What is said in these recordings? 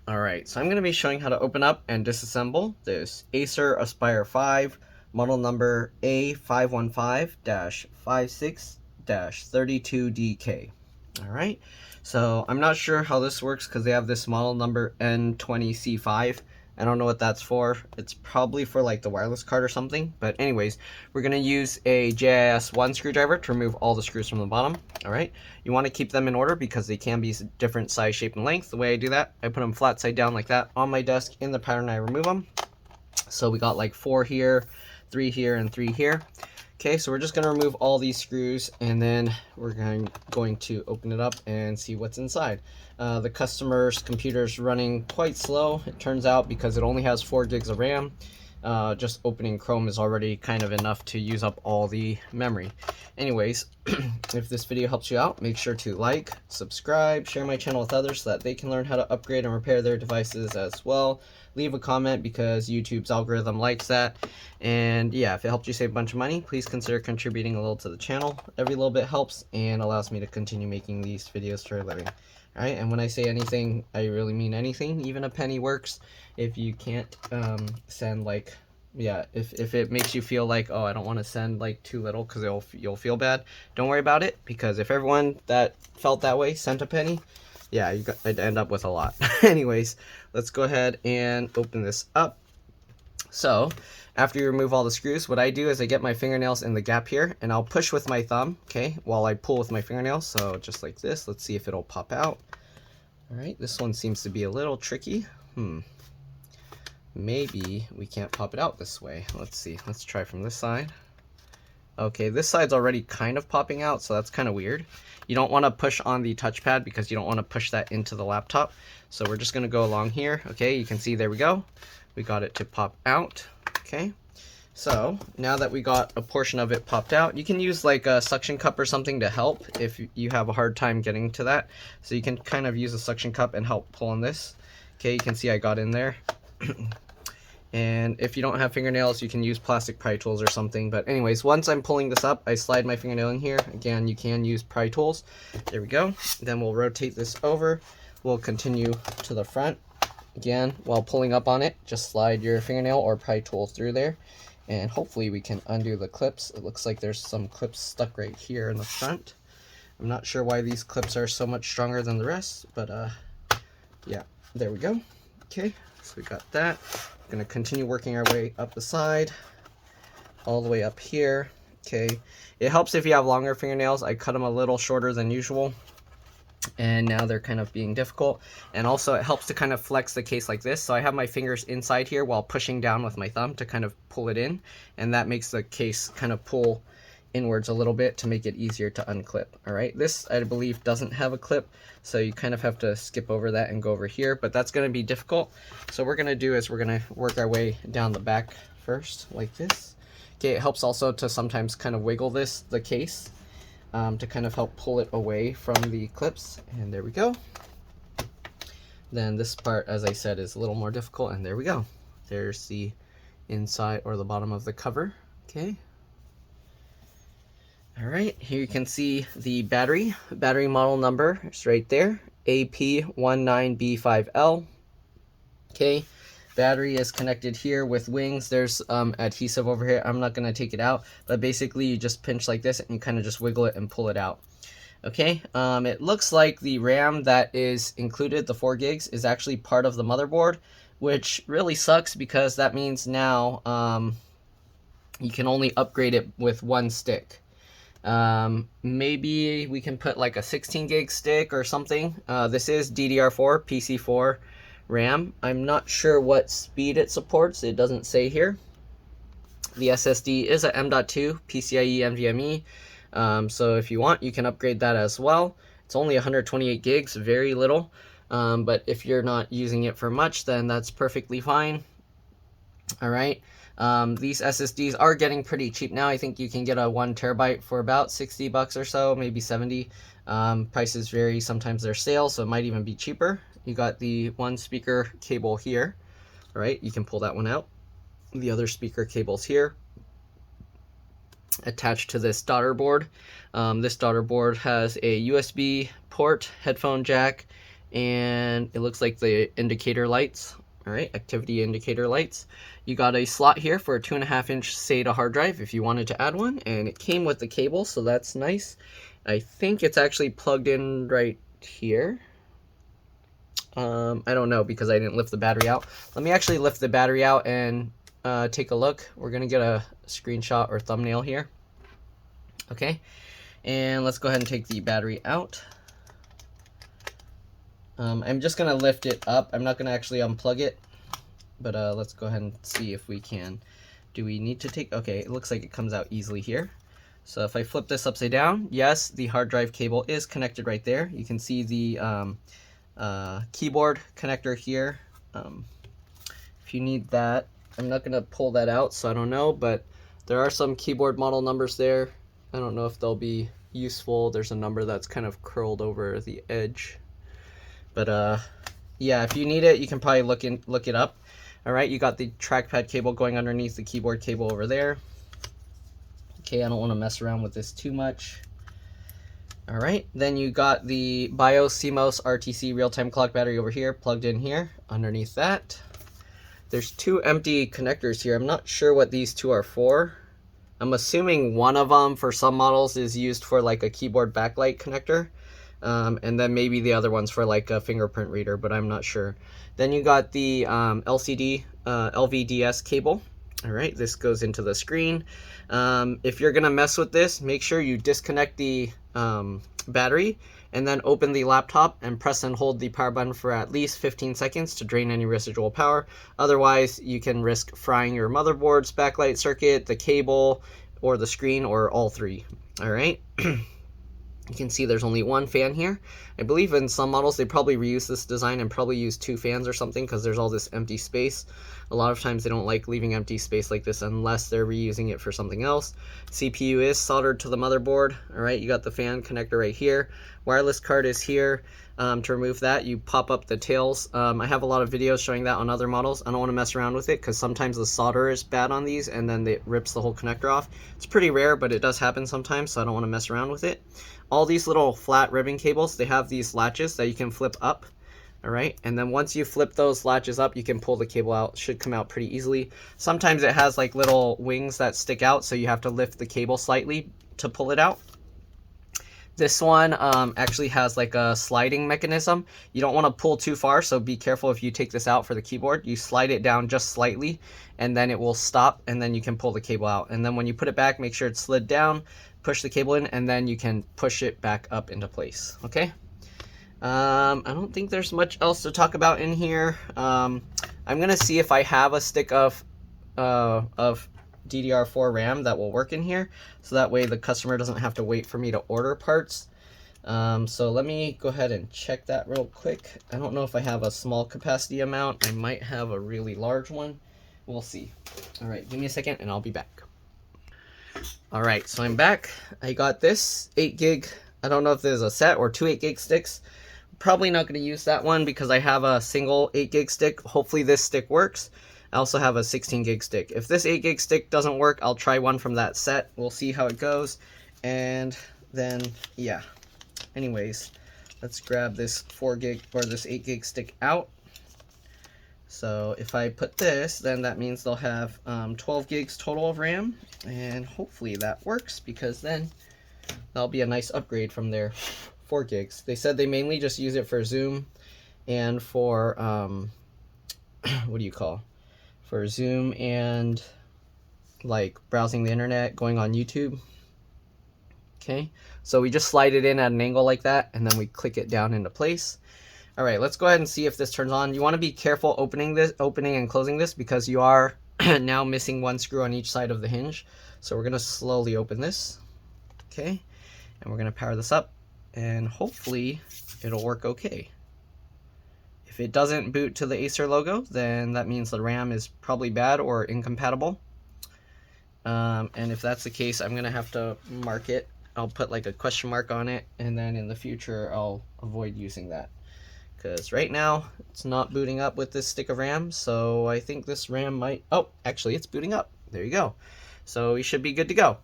Alright, so I'm going to be showing how to open up and disassemble this Acer Aspire 5 model number A515-56-32DK. Alright, so I'm not sure how this works because they have this model number N20C5. I don't know what that's for. It's probably for like the wireless card or something. But anyways, we're going to use a JIS1 screwdriver to remove all the screws from the bottom. Alright, you want to keep them in order because they can be different size, shape, and length. The way I do that, I put them flat side down like that on my desk in the pattern I remove them. So we got like 4 here, 3 here, and 3 here. Okay, so we're just going to remove all these screws and then we're going to open it up and see what's inside. The customer's computer is running quite slow, it turns out, because it only has 4 gigs of RAM. Just opening Chrome is already kind of enough to use up all the memory. Anyways, if this video helps you out, make sure to like, subscribe, share my channel with others so that they can learn how to upgrade and repair their devices as well. Leave a comment because YouTube's algorithm likes that. And yeah, if it helped you save a bunch of money, please consider contributing a little to the channel. Every little bit helps and allows me to continue making these videos for a living. Alright, and when I say anything, I really mean anything. Even a penny works. If you can't send like, yeah, if it makes you feel like, oh, I don't want to send like too little because you'll feel bad, don't worry about it, because if everyone that felt that way sent a penny, yeah, I'd end up with a lot. Anyways, let's go ahead and open this up. So after you remove all the screws, what I do is I get my fingernails in the gap here and I'll push with my thumb, okay, while I pull with my fingernails. So just like this. Let's see if it'll pop out. All right, this one seems to be a little tricky. Maybe we can't pop it out this way. Let's see. Let's try from this side. Okay, this side's already kind of popping out, so that's kind of weird. You don't want to push on the touchpad because you don't want to push that into the laptop. So we're just going to go along here. Okay, you can see, there we go. We got it to pop out. Okay, so now that we got a portion of it popped out, you can use like a suction cup or something to help if you have a hard time getting to that. So you can kind of use a suction cup and help pull on this. Okay, you can see I got in there. And if you don't have fingernails, you can use plastic pry tools or something. But anyways, once I'm pulling this up, I slide my fingernail in here. Again, you can use pry tools. There we go. Then we'll rotate this over. We'll continue to the front. Again, while pulling up on it, just slide your fingernail or pry tool through there. And hopefully we can undo the clips. It looks like there's some clips stuck right here in the front. I'm not sure why these clips are so much stronger than the rest, but yeah, there we go. Okay, so we got that. Going to continue working our way up the side, all the way up here. Okay, it helps if you have longer fingernails. I cut them a little shorter than usual, and now they're kind of being difficult. And also it helps to kind of flex the case like this. So I have my fingers inside here while pushing down with my thumb to kind of pull it in, and that makes the case kind of pull inwards a little bit to make it easier to unclip. All right, this I believe doesn't have a clip, so you kind of have to skip over that and go over here, but that's going to be difficult. So what we're going to do is we're going to work our way down the back first like this. Okay, it helps also to sometimes kind of wiggle the case to kind of help pull it away from the clips, and there we go. Then this part, as I said, is a little more difficult, and there we go. There's the inside or the bottom of the cover. Okay. All right, here you can see the battery model number is right there, A515-56-32DK. Okay, battery is connected here with wings. There's adhesive over here. I'm not going to take it out, but basically you just pinch like this and you kind of just wiggle it and pull it out. Okay, it looks like the RAM that is included, the 4 gigs, is actually part of the motherboard, which really sucks because that means now you can only upgrade it with 1 stick. Maybe we can put like a 16 gig stick or something. This is DDR4 PC4 RAM. I'm not sure what speed it supports. It doesn't say here. The SSD is a M.2 PCIe NVMe. So if you want, you can upgrade that as well. It's only 128 gigs, very little. But if you're not using it for much, then that's perfectly fine. All right. These SSDs are getting pretty cheap now. I think you can get a 1 terabyte for about 60 bucks or so, maybe 70. Prices vary. Sometimes they're sale, so it might even be cheaper. You got the 1 speaker cable here. All right, you can pull that one out. The other speaker cable's here, attached to this daughter board. This daughter board has a USB port, headphone jack, and it looks like the indicator lights. All right, activity indicator lights. You got a slot here for a 2.5-inch SATA hard drive if you wanted to add one, and it came with the cable, so that's nice. I think it's actually plugged in right here. I don't know because I didn't lift the battery out. Let me actually lift the battery out and take a look. We're gonna get a screenshot or thumbnail here. Okay, and let's go ahead and take the battery out. I'm just gonna lift it up. I'm not gonna actually unplug it, but let's go ahead and see if we can. Do we need to take, okay, it looks like it comes out easily here. So if I flip this upside down, yes, the hard drive cable is connected right there. You can see the keyboard connector here. If you need that, I'm not gonna pull that out, so I don't know, but there are some keyboard model numbers there. I don't know if they'll be useful. There's a number that's kind of curled over the edge. But yeah, if you need it, you can probably look it up. All right, you got the trackpad cable going underneath the keyboard cable over there. Okay, I don't want to mess around with this too much. All right, then you got the BIOS CMOS RTC real-time clock battery over here, plugged in here underneath that. There's two empty connectors here. I'm not sure what these two are for. I'm assuming one of them for some models is used for like a keyboard backlight connector. And then maybe the other one's for like a fingerprint reader, but I'm not sure. Then you got the LCD LVDS cable. All right, this goes into the screen. If you're gonna mess with this, make sure you disconnect the battery and then open the laptop and press and hold the power button for at least 15 seconds to drain any residual power. Otherwise, you can risk frying your motherboard's backlight circuit, the cable, or the screen, or all three. All right. You can see there's only one fan here. I believe in some models they probably reuse this design and probably use two fans or something because there's all this empty space. A lot of times they don't like leaving empty space like this unless they're reusing it for something else. CPU is soldered to the motherboard. All right, you got the fan connector right here. Wireless card is here. To remove that, you pop up the tails. I have a lot of videos showing that on other models. I don't want to mess around with it because sometimes the solder is bad on these and then it rips the whole connector off. It's pretty rare, but it does happen sometimes, so I don't want to mess around with it. All these little flat ribbon cables, they have these latches that you can flip up. All right, and then once you flip those latches up, you can pull the cable out. It should come out pretty easily. Sometimes it has like little wings that stick out, so you have to lift the cable slightly to pull it out. This one actually has like a sliding mechanism. You don't want to pull too far, so be careful if you take this out for the keyboard. You slide it down just slightly, and then it will stop, and then you can pull the cable out. And then when you put it back, make sure it's slid down, push the cable in, and then you can push it back up into place, okay? I don't think there's much else to talk about in here. I'm gonna see if I have a stick of DDR4 RAM that will work in here, so that way the customer doesn't have to wait for me to order parts. So let me go ahead and check that real quick. I don't know if I have a small capacity amount. I might have a really large one. We'll see. All right, give me a second and I'll be back. All right, so I'm back. I got this 8 gig. I don't know if there's a set or two 8 gig sticks. Probably not going to use that one because I have a single 8 gig stick. Hopefully this stick works. I also have a 16 gig stick. If this 8 gig stick doesn't work, I'll try one from that set. We'll see how it goes. And then, yeah. Anyways, let's grab this 4 gig or this 8 gig stick out. So if I put this, then that means they'll have 12 gigs total of RAM. And hopefully that works because then that'll be a nice upgrade from their 4 gigs. They said they mainly just use it for Zoom and for, what do you call? For Zoom and like browsing the internet, going on YouTube. Okay, so we just slide it in at an angle like that and then we click it down into place. All right, let's go ahead and see if this turns on. You want to be careful opening and closing this because you are now missing one screw on each side of the hinge. So we're going to slowly open this. Okay, and we're going to power this up and hopefully it'll work okay. If it doesn't boot to the Acer logo, then that means the RAM is probably bad or incompatible. And if that's the case, I'm going to have to mark it. I'll put like a question mark on it, and then in the future, I'll avoid using that. Because right now, it's not booting up with this stick of RAM, so I think this RAM might... Oh, actually, it's booting up. There you go. So we should be good to go.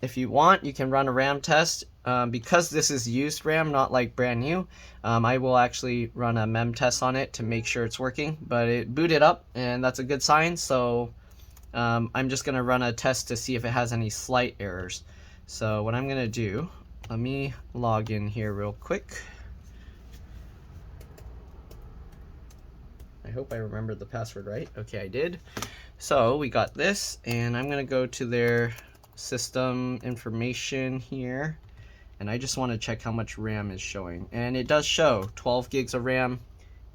if you want, you can run a RAM test. Because this is used RAM, not like brand new, I will actually run a mem test on it to make sure it's working. But it booted up, and that's a good sign. So I'm just going to run a test to see if it has any slight errors. So what I'm going to do, let me log in here real quick. I hope I remembered the password right. Okay, I did. So we got this, and I'm going to go to their system information here, and I just want to check how much RAM is showing. And it does show 12 gigs of RAM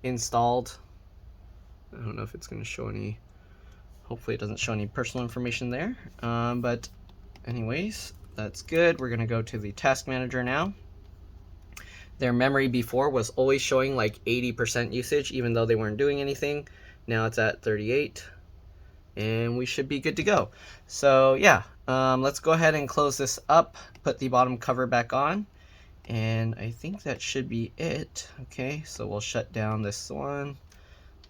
installed. I don't know if it's going to show any, hopefully it doesn't show any personal information there. But anyways, that's good. We're going to go to the task manager now. Their memory before was always showing like 80% usage, even though they weren't doing anything. Now it's at 38, and we should be good to go. So yeah, let's go ahead and close this up, put the bottom cover back on, and I think that should be it. Okay, so we'll shut down this one.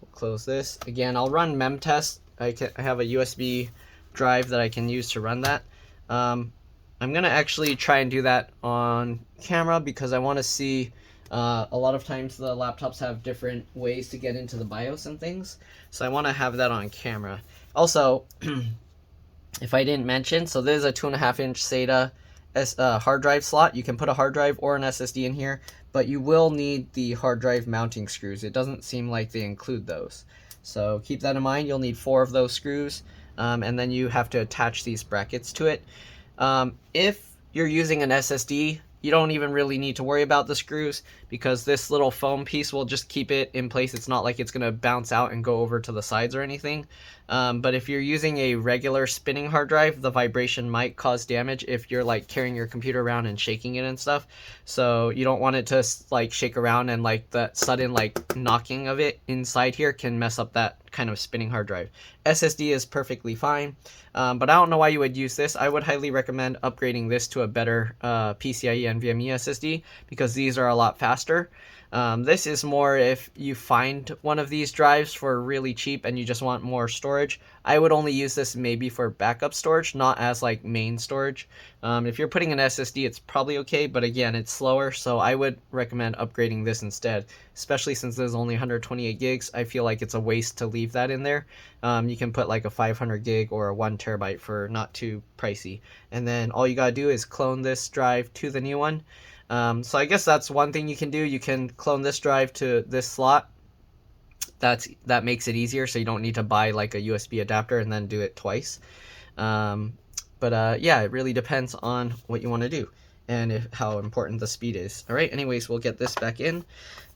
We'll close this. Again, I'll run mem test. I have a USB drive that I can use to run that. I'm going to actually try and do that on camera because I want to see, a lot of times the laptops have different ways to get into the BIOS and things. So I want to have that on camera. Also, if I didn't mention, so there's a 2.5-inch SATA hard drive slot. You can put a hard drive or an SSD in here, but you will need the hard drive mounting screws. It doesn't seem like they include those. So keep that in mind. You'll need 4 of those screws, and then you have to attach these brackets to it. If you're using an SSD, you don't even really need to worry about the screws because this little foam piece will just keep it in place. It's not like it's going to bounce out and go over to the sides or anything. But if you're using a regular spinning hard drive, the vibration might cause damage if you're like carrying your computer around and shaking it and stuff. So you don't want it to like shake around, and like the sudden like knocking of it inside here can mess up that kind of spinning hard drive. SSD is perfectly fine, but I don't know why you would use this. I would highly recommend upgrading this to a better PCIe NVMe SSD because these are a lot faster. This is more if you find one of these drives for really cheap and you just want more storage. I would only use this maybe for backup storage, not as like main storage. If you're putting an SSD, it's probably okay, but again, it's slower, so I would recommend upgrading this instead, especially since there's only 128 gigs. I feel like it's a waste to leave that in there. You can put like a 500 gig or a 1 terabyte for not too pricey, and then all you gotta do is clone this drive to the new one. So I guess that's one thing you can do. You can clone this drive to this slot. That makes it easier, so you don't need to buy like a USB adapter and then do it twice. Yeah, it really depends on what you want to do and how important the speed is. All right, anyways, we'll get this back in.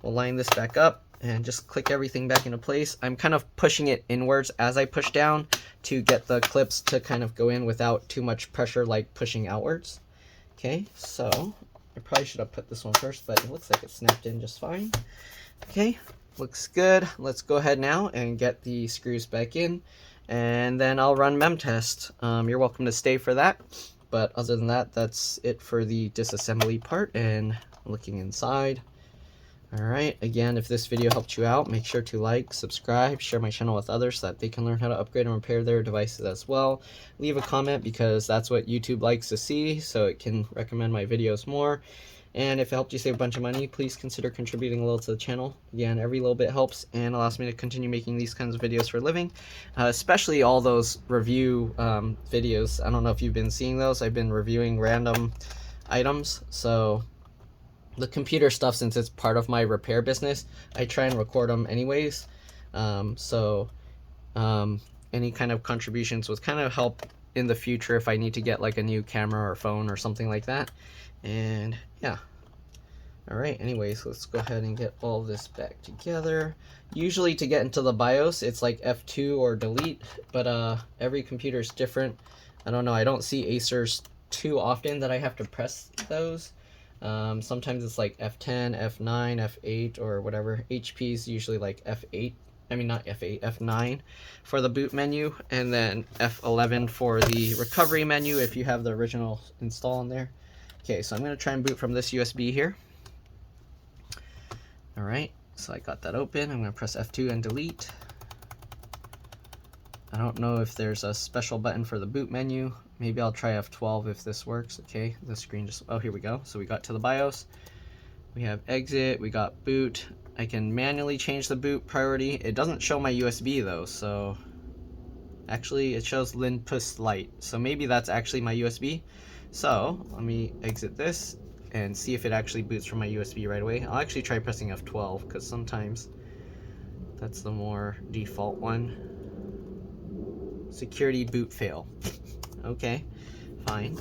We'll line this back up and just click everything back into place. I'm kind of pushing it inwards as I push down to get the clips to kind of go in without too much pressure, like pushing outwards. Okay, so I probably should have put this one first, but it looks like it snapped in just fine. Okay, looks good. Let's go ahead now and get the screws back in, and then I'll run mem test. You're welcome to stay for that, but other than that, that's it for the disassembly part and looking inside. Alright, again, if this video helped you out, make sure to like, subscribe, share my channel with others so that they can learn how to upgrade and repair their devices as well. Leave a comment because that's what YouTube likes to see, so it can recommend my videos more. And if it helped you save a bunch of money, please consider contributing a little to the channel. Again, every little bit helps and allows me to continue making these kinds of videos for a living, especially all those review videos. I don't know if you've been seeing those. I've been reviewing random items, so the computer stuff, since it's part of my repair business, I try and record them anyways. Any kind of contributions would kind of help in the future if I need to get like a new camera or phone or something like that. And yeah. Alright, anyways, let's go ahead and get all this back together. Usually to get into the BIOS, it's like F2 or delete, but every computer is different. I don't know, I don't see Acers too often that I have to press those. Sometimes it's like F10, F9, F8, or whatever. HP is usually like F8. I mean, not F8, F9 for the boot menu, and then F11 for the recovery menu if you have the original install in there. Okay, so I'm going to try and boot from this USB here. Alright, so I got that open. I'm going to press F2 and delete. I don't know if there's a special button for the boot menu. Maybe I'll try F12 if this works. Okay, the screen just, oh, here we go. So we got to the BIOS. We have exit, we got boot. I can manually change the boot priority. It doesn't show my USB though, so actually it shows Milpitas Lite. So maybe that's actually my USB. So let me exit this and see if it actually boots from my USB right away. I'll actually try pressing F12 because sometimes that's the more default one. Security boot fail. Okay, fine.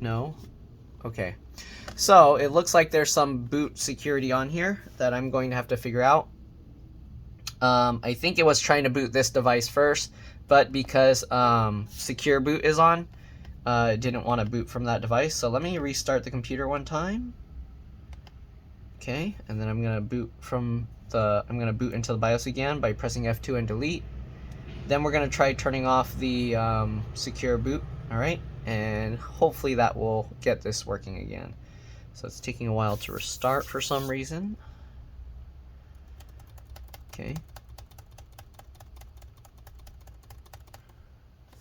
No. Okay. So it looks like there's some boot security on here that I'm going to have to figure out. I think it was trying to boot this device first, but because secure boot is on, it didn't want to boot from that device. So let me restart the computer one time. Okay, and then I'm gonna boot into the BIOS again by pressing F2 and delete. Then we're gonna try turning off the secure boot. All right, and hopefully that will get this working again. So it's taking a while to restart for some reason. Okay.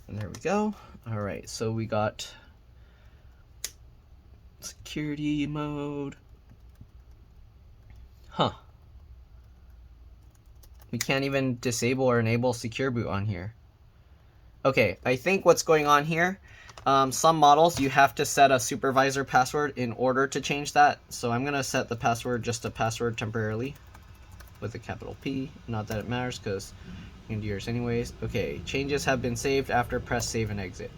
And there we go. All right, so we got security mode. Huh. We can't even disable or enable secure boot on here. Okay, I think what's going on here, some models you have to set a supervisor password in order to change that. So I'm gonna set the password just a password temporarily with a capital P. Not that it matters because you can do yours anyways. Okay, changes have been saved after press save and exit.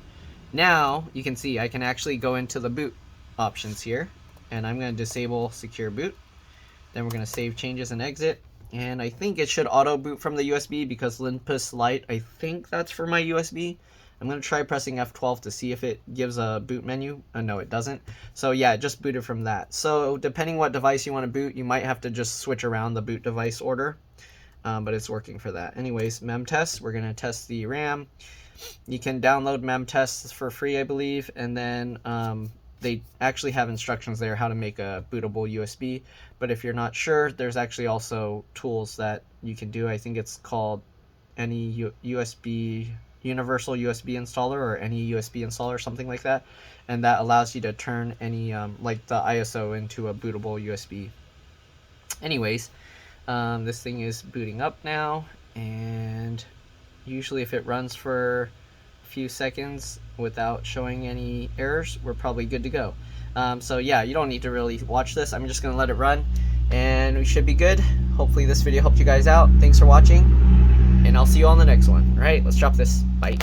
Now you can see I can actually go into the boot options here, and I'm gonna disable secure boot. Then we're gonna save changes and exit. And I think it should auto boot from the USB because Milpitas Lite, I think that's for my USB. I'm going to try pressing F12 to see if it gives a boot menu. No, it doesn't. So yeah, it just booted from that. So depending what device you want to boot, you might have to just switch around the boot device order. But it's working for that. Anyways, mem test. We're going to test the RAM. You can download mem tests for free, I believe. And then they actually have instructions there how to make a bootable USB. But if you're not sure, there's actually also tools that you can do. I think it's called any USB universal USB installer or any USB installer, something like that. And that allows you to turn any like the ISO into a bootable USB. Anyways, this thing is booting up now, and usually if it runs for a few seconds without showing any errors, we're probably good to go. So yeah, you don't need to really watch this. I'm just gonna let it run and we should be good. Hopefully this video helped you guys out. Thanks for watching, and I'll see you on the next one. All right, let's drop this. Bye.